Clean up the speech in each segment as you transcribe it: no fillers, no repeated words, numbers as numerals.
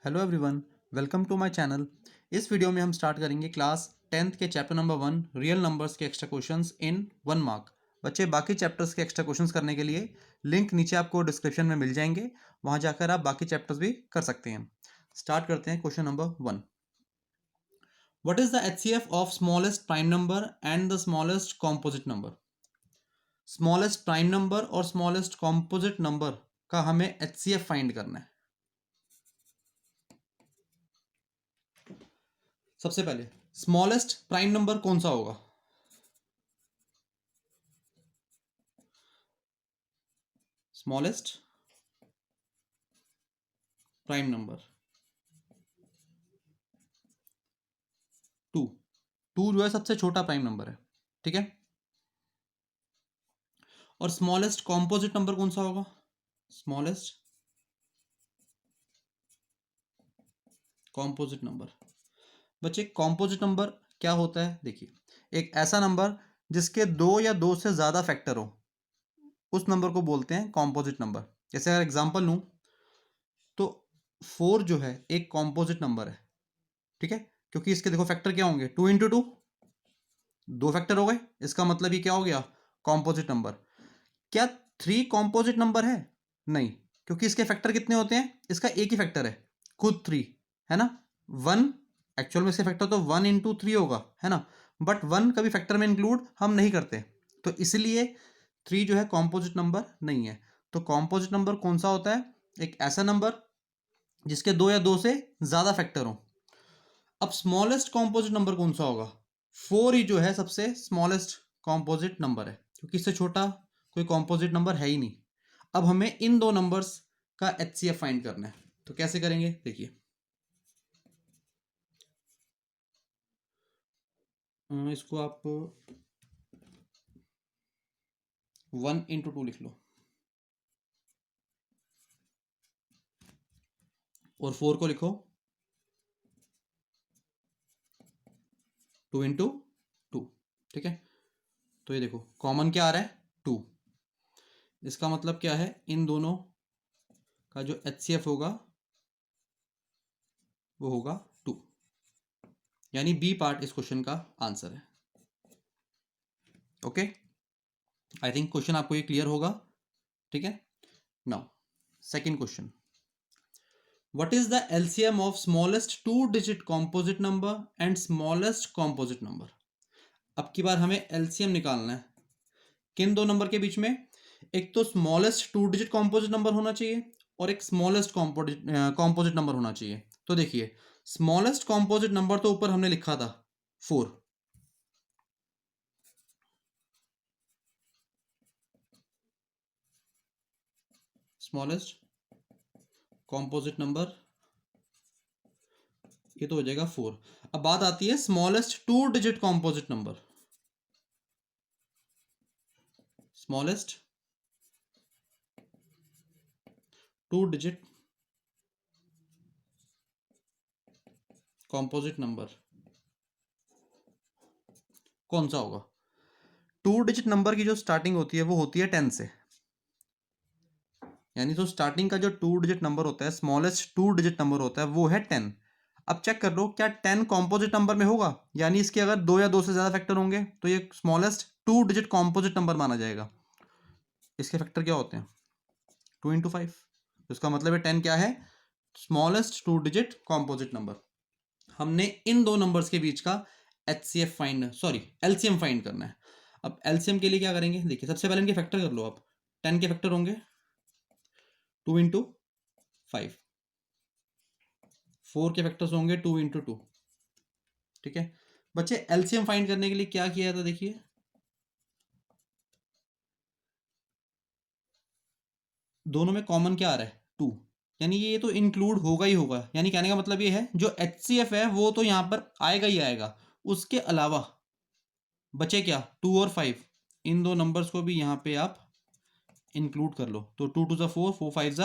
Hello everyone, welcome to my channel. इस video में हम स्टार्ट करेंगे क्लास 10th के चैप्टर नंबर 1 रियल नंबर्स के एक्स्ट्रा क्वेश्चंस इन 1 मार्क। बच्चे बाकी चैप्टर्स के एक्स्ट्रा क्वेश्चंस करने के लिए लिंक नीचे आपको डिस्क्रिप्शन में मिल जाएंगे, वहां जाकर आप बाकी चैप्टर्स भी कर सकते हैं। स्टार्ट करते हैं question number 1। What is the HCF of smallest prime number and the smallest composite number? Smallest prime number और स्मॉलेस्ट कॉम्पोजिट नंबर का हमें एचसीएफ फाइंड करना है। सबसे पहले स्मॉलेस्ट प्राइम नंबर कौन सा होगा? Smallest prime number 2। 2 जो है सबसे छोटा प्राइम नंबर है, ठीक है। और स्मॉलेस्ट कॉम्पोजिट नंबर कौन सा होगा? Smallest composite number. बच्चे कॉम्पोजिट नंबर क्या होता है? देखिए, एक ऐसा नंबर जिसके दो या दो से ज्यादा फैक्टर हो, उस नंबर को बोलते हैं कॉम्पोजिट नंबर। जैसे अगर एग्जांपल लूं तो 4 जो है एक कॉम्पोजिट नंबर है, ठीक है, क्योंकि इसके देखो फैक्टर क्या होंगे, 2 × 2 दो फैक्टर हो गए, इसका मतलब ये क्या हो गया, कॉम्पोजिट नंबर। क्या 3 कॉम्पोजिट नंबर है? नहीं, क्योंकि इसके फैक्टर कितने होते हैं, इसका एक ही फैक्टर है, खुद 3 है ना। 1 एक्चुअल में इसके फैक्टर तो 1 × 3 होगा, है ना, बट 1 कभी फैक्टर में इंक्लूड हम नहीं करते, तो इसलिए 3 जो है कॉम्पोजिट नंबर नहीं है। तो कॉम्पोजिट नंबर कौन सा होता है? एक ऐसा नंबर जिसके दो या दो से ज्यादा फैक्टर हो। अब स्मॉलेस्ट कॉम्पोजिट नंबर कौन सा होगा? 4 ही जो है सबसे स्मॉलेस्ट कॉम्पोजिट नंबर है, क्योंकि इससे छोटा कोई कॉम्पोजिट नंबर है ही नहीं। अब हमें इन दो नंबर्स का एचसीएफ फाइंड करना है, तो कैसे करेंगे? देखिए, इसको आप 1 × 2 लिख लो और 4 को लिखो 2 × 2, ठीक है। तो ये देखो कॉमन क्या आ रहा है, 2। इसका मतलब क्या है, इन दोनों का जो एचसीएफ होगा वो होगा 2, यानी बी पार्ट इस क्वेश्चन का आंसर है। ओके, आई थिंक क्वेश्चन आपको ये क्लियर होगा, ठीक है। Now second question, what is the LCM of smallest 2 digit composite number and smallest composite number? अब की बार हमें एलसीएम निकालना है किन दो नंबर के बीच में? एक तो स्मॉलेस्ट 2 डिजिट कॉम्पोजिट नंबर होना चाहिए और एक स्मॉलेस्ट कॉम्पोजिट नंबर होना चाहिए। तो देखिए, स्मॉलेस्ट कॉम्पोजिट नंबर तो ऊपर हमने लिखा था 4, स्मॉलेस्ट कॉम्पोजिट नंबर ये तो हो जाएगा 4। अब बात आती है smallest 2 digit composite number. Smallest 2 digit composite number कौन सा होगा? 2 डिजिट नंबर की जो स्टार्टिंग होती है वो होती है 10 से, यानी तो स्टार्टिंग का जो 2 डिजिट नंबर होता है, स्मॉलेस्ट 2 डिजिट नंबर होता है, वो है 10। अब चेक कर लो क्या 10 कॉम्पोजिट नंबर में होगा, यानी इसके अगर दो या दो से ज्यादा फैक्टर होंगे तो ये स्मॉलेस्ट 2 डिजिट कॉम्पोजिट नंबर माना जाएगा। इसके फैक्टर क्या होते हैं? 2 × 5। तो इसका मतलब है 10 क्या है, स्मॉलेस्ट 2 डिजिट कॉम्पोजिट नंबर। हमने इन दो नंबर्स के बीच का HCF find sorry LCM find करना है। अब एलसीएम के लिए क्या करेंगे? देखिए, सबसे पहले इनके फैक्टर कर लो आप। 10 के फैक्टर होंगे 2 × 5, 4 के फैक्टर्स होंगे 2 × 2, ठीक है। बच्चे एलसीएम फाइंड करने के लिए क्या किया था? देखिए, दोनों में कॉमन क्या आ रहा है? 2, यानी ये तो इंक्लूड होगा ही होगा, यानी कहने का मतलब ये है जो एचसीएफ है वो तो यहां पर आएगा ही आएगा। उसके अलावा बचे क्या, 2 और 5, इन दो नंबर्स को भी यहां पे आप इंक्लूड कर लो। तो 2 × 2 = 4, 4 × 5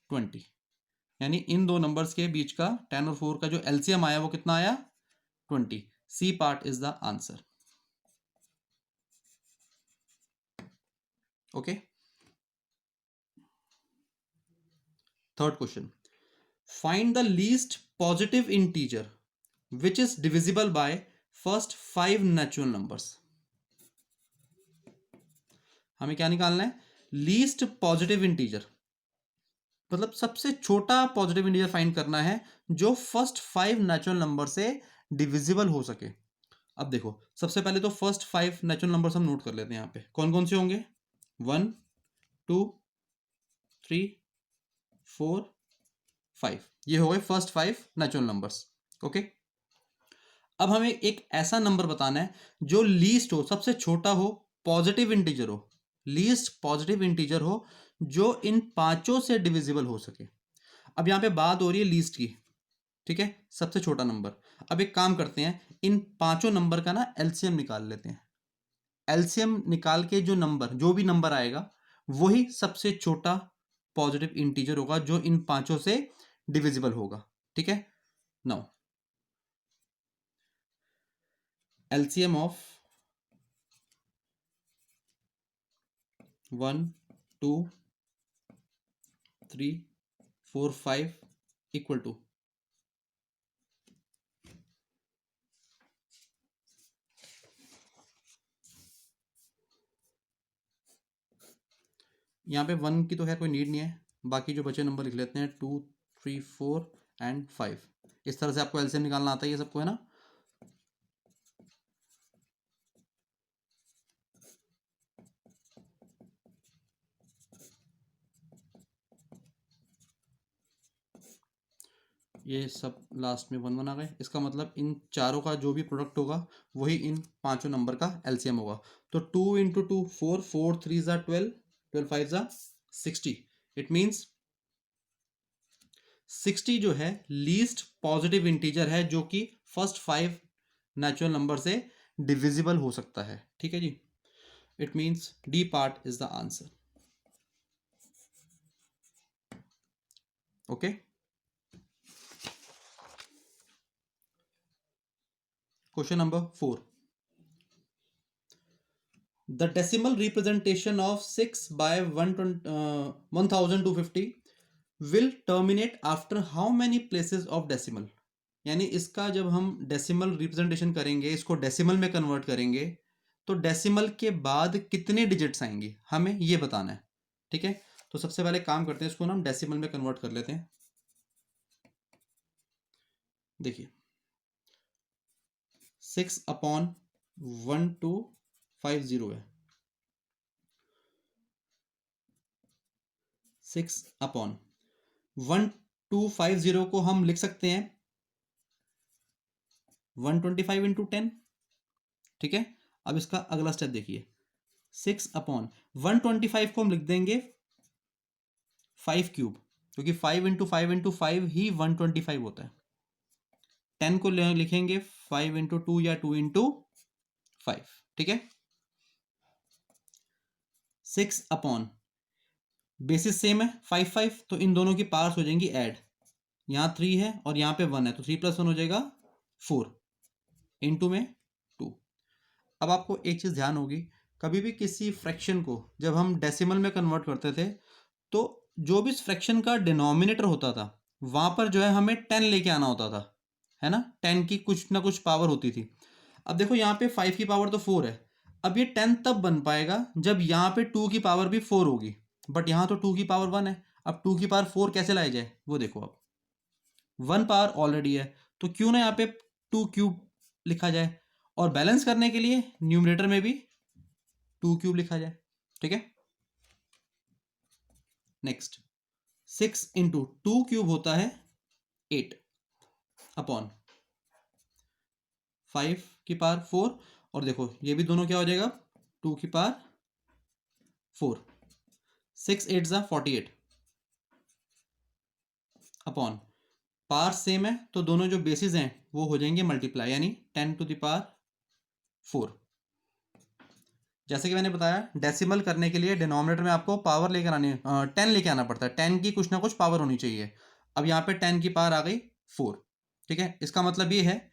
= 20, यानी इन दो नंबर्स के बीच का 10 और 4 का जो एलसीएम आया वो कितना आया? 20। C part is the answer. Okay, third question, find the least positive integer which is divisible by first 5 natural numbers. हमें क्या निकालना है? लीस्ट पॉजिटिव इंटीजर, मतलब सबसे छोटा पॉजिटिव इंटीजर फाइंड करना है जो फर्स्ट 5 नेचुरल नंबर से डिविजिबल हो सके। अब देखो, सबसे पहले तो फर्स्ट 5 नेचुरल नंबर्स हम नोट कर लेते हैं। यहाँ पे कौन कौन से होंगे? 1 2 3 4 5, ये हो गए फर्स्ट 5 नेचुरल नंबर्स। ओके, अब हमें एक ऐसा नंबर बताना है जो लीस्ट हो, सबसे छोटा हो, पॉजिटिव इंटीजर हो, लीस्ट पॉजिटिव इंटीजर हो जो इन पांचों से डिविजिबल हो सके। अब यहाँ पे बात हो रही है लीस्ट की, ठीक है, सबसे छोटा नंबर। अब एक काम करते हैं, इन पांचों नंबर का ना एलसीएम निकाल लेते हैं। एलसीएम निकाल के जो नंबर, जो भी नंबर आएगा वही सबसे छोटा पॉजिटिव इंटीजर होगा जो इन पांचों से डिविजिबल होगा। ठीक है, now LCM of 1 2 3 4 5 equal to, यहाँ पे 1 की तो है कोई नीड नहीं है, बाकी जो बचे नंबर लिख लेते हैं 2 3 4 एंड 5। इस तरह से आपको एलसीएम निकालना आता है ये सबको, है ना। ये सब लास्ट में 1 1 आ गए। इसका मतलब इन चारों का जो भी प्रोडक्ट होगा वही इन पांचों नंबर का एलसीएम होगा। तो 2 इंटू 2 4, 4 3 ज़ा 12, 12 5 ज़ा 60। इट मीन्स 60 जो है लीस्ट पॉजिटिव इंटीजर है जो कि फर्स्ट 5 नेचुरल नंबर से डिविजिबल हो सकता है। ठीक है जी, it means D part is the answer. Okay, question number 4, the decimal representation of 6 by 1250 will terminate after how many places of decimal। यानी इसका जब हम डेसिमल रिप्रेजेंटेशन करेंगे, इसको डेसिमल में कन्वर्ट करेंगे, तो डेसिमल के बाद कितने डिजिट्स आएंगे हमें ये बताना है। ठीक है, तो सबसे पहले काम करते हैं, इसको ना हम डेसिमल में कन्वर्ट कर लेते हैं। देखिए 6/1250 है, 6/1250 को हम लिख सकते हैं 125 इंटू 10। ठीक है, अब इसका अगला स्टेप देखिए, 6/125 को हम लिख देंगे 5 क्यूब, क्योंकि 5 इंटू 5 इंटू 5 ही 125 होता है। 10 को लिखेंगे 5 इंटू 2 या 2 इंटू 5। ठीक है, 6/, बेसिस सेम है 5 5, तो इन दोनों की पावर्स हो जाएंगी ऐड। यहाँ 3 है और यहाँ पे 1 है, तो 3 + 1 हो जाएगा 4, इंटू में 2। अब आपको एक चीज़ ध्यान होगी, कभी भी किसी फ्रैक्शन को जब हम डेसिमल में कन्वर्ट करते थे तो जो भी इस फ्रैक्शन का डिनोमिनेटर होता था वहाँ पर जो है हमें 10 लेके आना होता था, है ना। 10 की कुछ ना कुछ पावर होती थी। अब देखो यहाँ पे 5 की पावर तो 4 है, अब ये 10 तब बन पाएगा जब यहाँ पे 2 की पावर भी 4 होगी, बट यहाँ तो 2 की पावर 1 है। अब 2 की पावर 4 कैसे लाया जाए वो देखो, अब 1 पावर ऑलरेडी है तो क्यों ना यहाँ पे 2 क्यूब लिखा जाए, और बैलेंस करने के लिए न्यूमरेटर में भी 2 क्यूब लिखा जाए। ठीक है, नेक्स्ट 6 इंटू 2 क्यूब होता है 8 अपॉन 5 की पावर 4, और देखो ये भी दोनों क्या हो जाएगा 2 की पावर 4, 6 8 ज़ा 48 अपॉन पावर सेम है तो दोनों जो बेसिस हैं वो हो जाएंगे मल्टीप्लाई, यानी 10 टू द पावर 4। जैसे कि मैंने बताया डेसिमल करने के लिए डिनोमिनेटर में आपको पावर लेकर आनी 10 लेके आना पड़ता है, 10 की कुछ ना कुछ पावर होनी चाहिए। अब यहाँ पे 10 की पावर आ गई 4। ठीक है, इसका मतलब ये है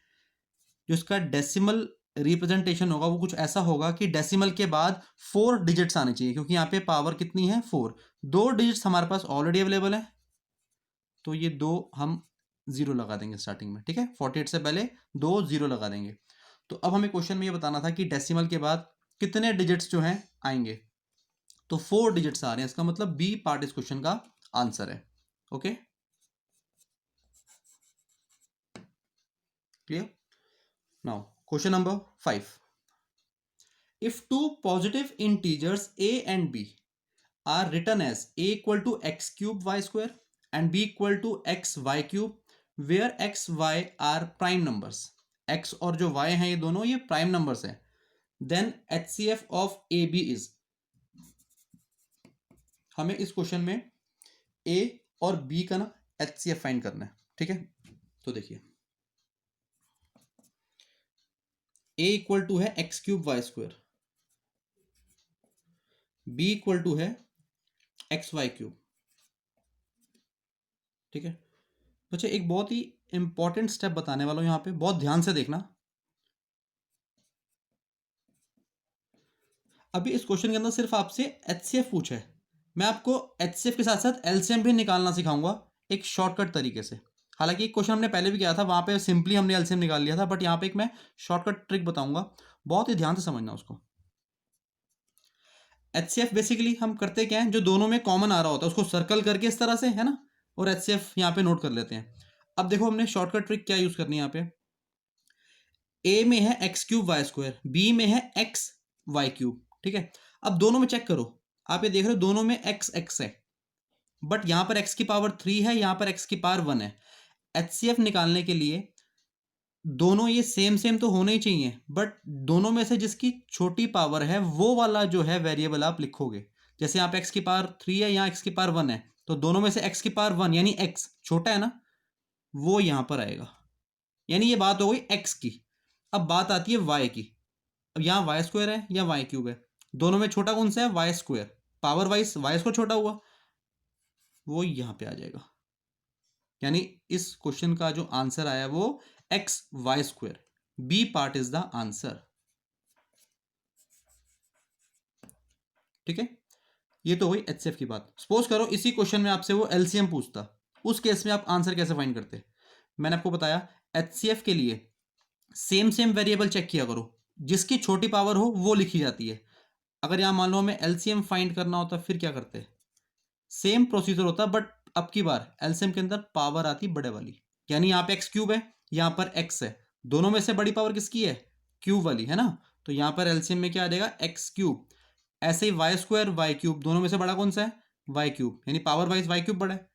जो इसका डेसिमल रिप्रेजेंटेशन होगा वो कुछ ऐसा होगा कि डेसिमल के बाद 4 डिजिट्स आने चाहिए, क्योंकि यहाँ पे पावर कितनी है 4। 2 डिजिट्स हमारे पास ऑलरेडी अवेलेबल है, तो ये 2 हम 0 लगा देंगे स्टार्टिंग में, ठीक है। 48 से पहले 2 0 लगा देंगे। तो अब हमें क्वेश्चन में ये बताना था कि डेसिमल के बाद कितने डिजिट्स जो हैं आएंगे। तो 4 डिजिट्स आ रहे हैं, इसका मतलब बी पार्ट इस क्वेश्चन का आंसर है। Okay, clear. Now question number 5। If two positive integers a and b are written as a equal to x cube y square and b equal to x y cube, where x y are prime numbers, x और जो y हैं ये दोनों ये prime numbers हैं, then HCF of AB is, हमें इस question में a और b का ना HCF फाइंड करना है, ठीक है। तो देखिए a इक्वल टू है x cube y square, b equal to है एक्स वाई क्यूब, ठीक है। बच्चे एक बहुत ही इंपॉर्टेंट स्टेप बताने वाला हूं यहां पे, बहुत ध्यान से देखना। अभी इस क्वेश्चन के अंदर सिर्फ आपसे एचसीएफ पूछा है, मैं आपको एचसीएफ के साथ साथ एलसीएम भी निकालना सिखाऊंगा एक शॉर्टकट तरीके से। हालांकि एक क्वेश्चन हमने पहले भी किया था, वहां पे सिंपली हमने एलसीएम निकाल लिया था, बट यहाँ पे एक मैं शॉर्टकट ट्रिक बताऊंगा, बहुत ही ध्यान से समझना उसको। एचसीएफ बेसिकली हम करते क्या है, जो दोनों में कॉमन आ रहा होता है उसको सर्कल करके इस तरह से, है ना, और एचसीएफ यहाँ पे नोट कर लेते हैं। अब देखो हमने शॉर्टकट ट्रिक क्या यूज करनी है यहाँ पे। ए में है x cube y square, b में है एक्स वाई क्यूब, ठीक है। अब दोनों में चेक करो, आप ये देख रहे हो दोनों में एक्स एक्स है, बट यहां पर एक्स की पावर 3 है, यहां पर एक्स की पावर 1 है। एचसीएफ निकालने के लिए दोनों ये सेम सेम तो होने ही चाहिए, बट दोनों में से जिसकी छोटी पावर है वो वाला जो है वेरिएबल आप लिखोगे। जैसे यहाँ पे एक्स की पावर 3 है, यहाँ एक्स की पावर 1 है, तो दोनों में से एक्स की पावर 1 यानी एक्स छोटा है ना, वो यहां पर आएगा। यानी ये बात हो गई एक्स की। अब बात आती है वाई की। अब यहाँ वाई स्क्वायर है या वाई क्यूब है, दोनों में छोटा कौन सा है, y square, power wise y square छोटा हुआ, वो यहां पे आ जाएगा। यानी इस क्वेश्चन का जो आंसर आया वो x y square, b part is the answer, ठीक है। ये तो हुई एचसीएफ की बात। सपोज करो इसी क्वेश्चन में आपसे वो एलसीएम पूछता, उस केस में आप आंसर कैसे फाइंड करते। मैंने आपको बताया एचसीएफ के लिए सेम सेम वेरिएबल चेक किया करो, जिसकी छोटी पावर हो वो लिखी जाती है। अगर यहां मान लो हमें एलसीएम फाइंड करना होता फिर क्या करते, सेम प्रोसीजर होता, बट अब की बार एलसीएम के अंदर पावर आती बड़े वाली। यानी यहाँ पे एक्स क्यूब है, यहाँ पर एक्स है, दोनों में से बड़ी पावर किसकी है, क्यूब वाली, है ना। तो यहाँ पर एलसीएम में क्या आ जाएगा, एक्स क्यूब। ऐसे ही वाई स्क्वायर वाई क्यूब, दोनों में से बड़ा कौन सा है, वाई क्यूब, यानी पावर वाइज वाई क्यूब बड़ा है।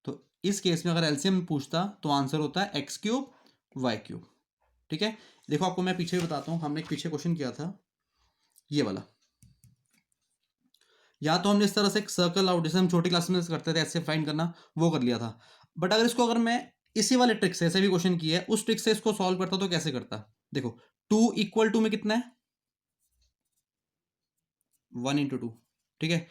तो इस केस में अगर एलसीएम पूछता तो आंसर होता है एक्स क्यूब वाई क्यूब, ठीक है। देखो आपको मैं पीछे भी बताता हूँ, हमने एक पीछे क्वेश्चन किया था ये वाला, या तो हमने इस तरह से एक सर्कल आउट जैसे हम छोटी क्लास में करते थे ऐसे फाइंड करना, वो कर लिया था। बट अगर इसको अगर मैं इसी वाले ट्रिक से, ऐसे भी क्वेश्चन किया है उस ट्रिक से इसको सॉल्व करता तो कैसे करता। देखो 2 इक्वल टू में कितना है, 1 इंटू 2, ठीक है।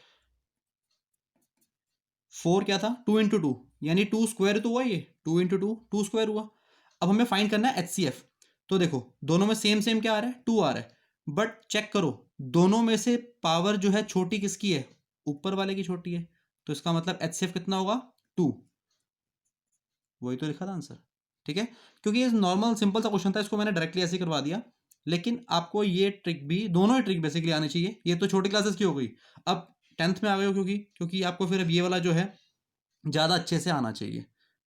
4 क्या था, 2 इंटू 2, यानी 2 स्क्वायर तो हुआ, ये 2 इंटू 2 2 स्क्वायर हुआ। अब हमें फाइंड करना है एचसीएफ। तो देखो दोनों में सेम सेम क्या आ रहा है, 2 आ रहा है, बट चेक करो दोनों में से पावर जो है छोटी किसकी है, ऊपर वाले की छोटी है। तो इसका मतलब एचसीएफ कितना होगा, 2। वही तो लिखा था आंसर, ठीक है। क्योंकि ये नॉर्मल सिंपल सा क्वेश्चन था, इसको मैंने डायरेक्टली ऐसे करवा दिया, लेकिन आपको ये ट्रिक भी, दोनों ही ट्रिक बेसिकली आनी चाहिए। ये तो छोटी क्लासेस की हो गई, अब 10th में आ गए हो, क्योंकि आपको फिर अब ये वाला जो है ज़्यादा अच्छे से आना चाहिए,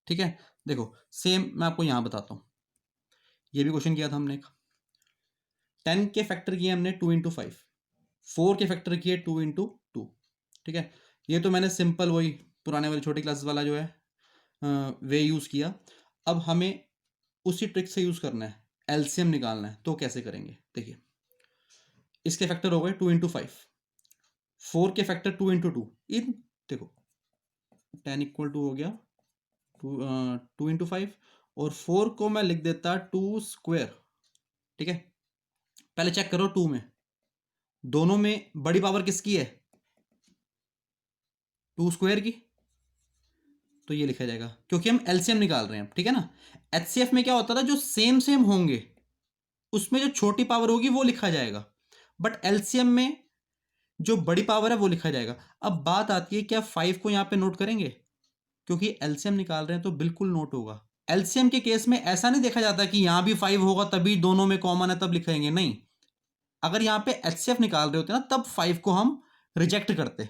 ठीक है। देखो सेम मैं आपको यहाँ बताता हूँ, ये भी क्वेश्चन किया था हमने, 10 के फैक्टर किए हमने 2 इंटू 5, 4 के फैक्टर किए 2 इंटू 2, ठीक है। ये तो मैंने सिंपल वही पुराने वाले छोटी क्लासेस वाला जो है वे यूज़ किया। अब हमें उसी ट्रिक से यूज़ करना है, एलसीएम निकालना है। तो कैसे करेंगे, देखिए इसके फैक्टर हो गए 2 इंटू 5, 4 के फैक्टर 2 इंटू 2, इन देखो 10 इक्वल टू हो गया 2 इंटू 5, और 4 को मैं लिख देता 2 स्क्वायर, ठीक है। पहले चेक करो 2 में, दोनों में बड़ी पावर किसकी है, 2 स्क्वायर की, तो ये लिखा जाएगा क्योंकि हम एलसीएम निकाल रहे हैं, ठीक है ना। एचसीएफ में क्या होता था, जो सेम सेम होंगे उसमें जो छोटी पावर होगी वो लिखा जाएगा, बट एलसीएम में जो बड़ी पावर है वो लिखा जाएगा। अब बात आती है क्या 5 को यहाँ पे नोट करेंगे, क्योंकि एलसीएम निकाल रहे हैं तो बिल्कुल नोट होगा। एलसीएम के केस में ऐसा नहीं देखा जाता कि यहाँ भी 5 होगा तभी दोनों में कॉमन है तब लिखेंगे, नहीं। अगर यहाँ पे एचसीएफ निकाल रहे होते ना तब 5 को हम रिजेक्ट करते,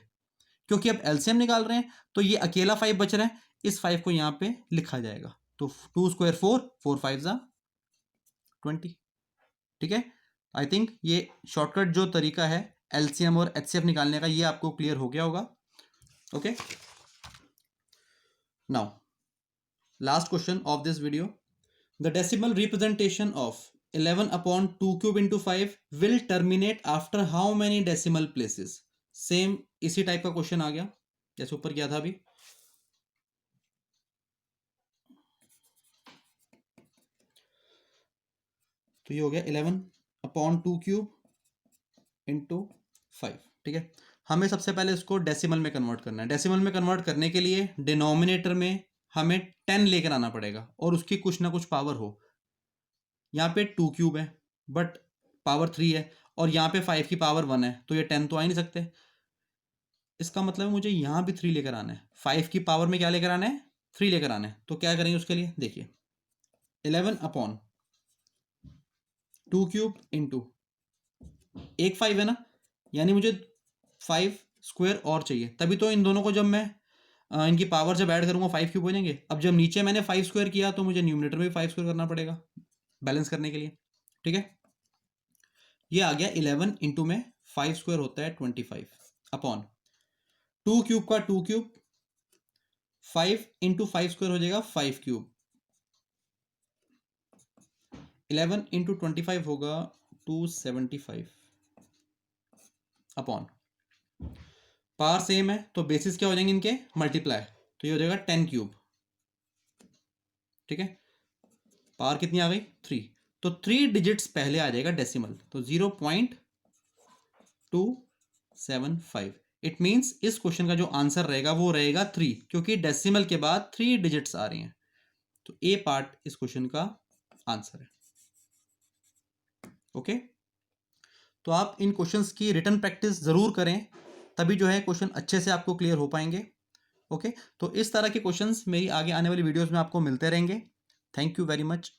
क्योंकि अब एलसीएम निकाल रहे हैं तो ये अकेला 5 बच रहा है, इस 5 को यहाँ पे लिखा जाएगा। तो 2 स्क्वायर 4, 4 5 जा 20। ठीक है, आई थिंक ये शॉर्टकट जो तरीका है एलसीएम और एचसीएफ निकालने का ये आपको क्लियर हो गया होगा। Okay, now last question of this video, the decimal representation of 11 upon 2 cube into 5 will terminate after how many decimal places? Same इसी टाइप का क्वेश्चन आ गया जैसे ऊपर किया था अभी। तो ये हो गया 11 upon 2 cube into 5। ठीक है, हमें सबसे पहले इसको डेसिमल में कन्वर्ट करना है। डेसिमल में कन्वर्ट करने के लिए डिनोमिनेटर में हमें 10 लेकर आना पड़ेगा और उसकी कुछ ना कुछ पावर हो। यहाँ पे 2 क्यूब है बट पावर 3 है, और यहाँ पे 5 की पावर 1 है, तो ये 10 तो आ ही नहीं सकते। इसका मतलब मुझे यहाँ भी 3 लेकर आना है। 5 की पावर में क्या लेकर आना है, 3 लेकर आना है। तो क्या करेंगे उसके लिए, देखिए 11 अपॉन 2 क्यूब इंटू एक 5 है ना, यानी मुझे 5 स्क्वायर और चाहिए, तभी तो इन दोनों को जब मैं इनकी पावर जब ऐड करूंगा 5 क्यूब हो जाएंगे। अब जब नीचे मैंने 5 स्क्वायर किया तो मुझे न्यूमरेटर में भी 5 स्क्वायर करना पड़ेगा बैलेंस करने के लिए। ठीक है, ये आ गया 11 इंटू में 5 स्क्वायर होता है 25 अपॉन 2 क्यूब का 2 क्यूब, 5 इंटू 5 स्क्वायर हो जाएगा 5 क्यूब, 11 इंटू 25 होगा 275 अपॉन, पावर सेम है तो बेसिस क्या हो जाएंगे इनके, मल्टीप्लाई, तो ये हो जाएगा 10 क्यूब। ठीक है, पावर कितनी आ गई 3, तो 3 डिजिट्स पहले आ जाएगा डेसिमल, तो 0.275। इट मीन्स इस क्वेश्चन का जो आंसर रहेगा वो रहेगा 3, क्योंकि डेसिमल के बाद 3 डिजिट्स आ रही हैं। तो ए पार्ट इस क्वेश्चन का आंसर है। ओके, तो आप इन क्वेश्चंस की रिटन प्रैक्टिस जरूर करें, तभी जो है क्वेश्चन अच्छे से आपको क्लियर हो पाएंगे। ओके, तो इस तरह के क्वेश्चंस मेरी आगे आने वाली वीडियोस में आपको मिलते रहेंगे। Thank you very much.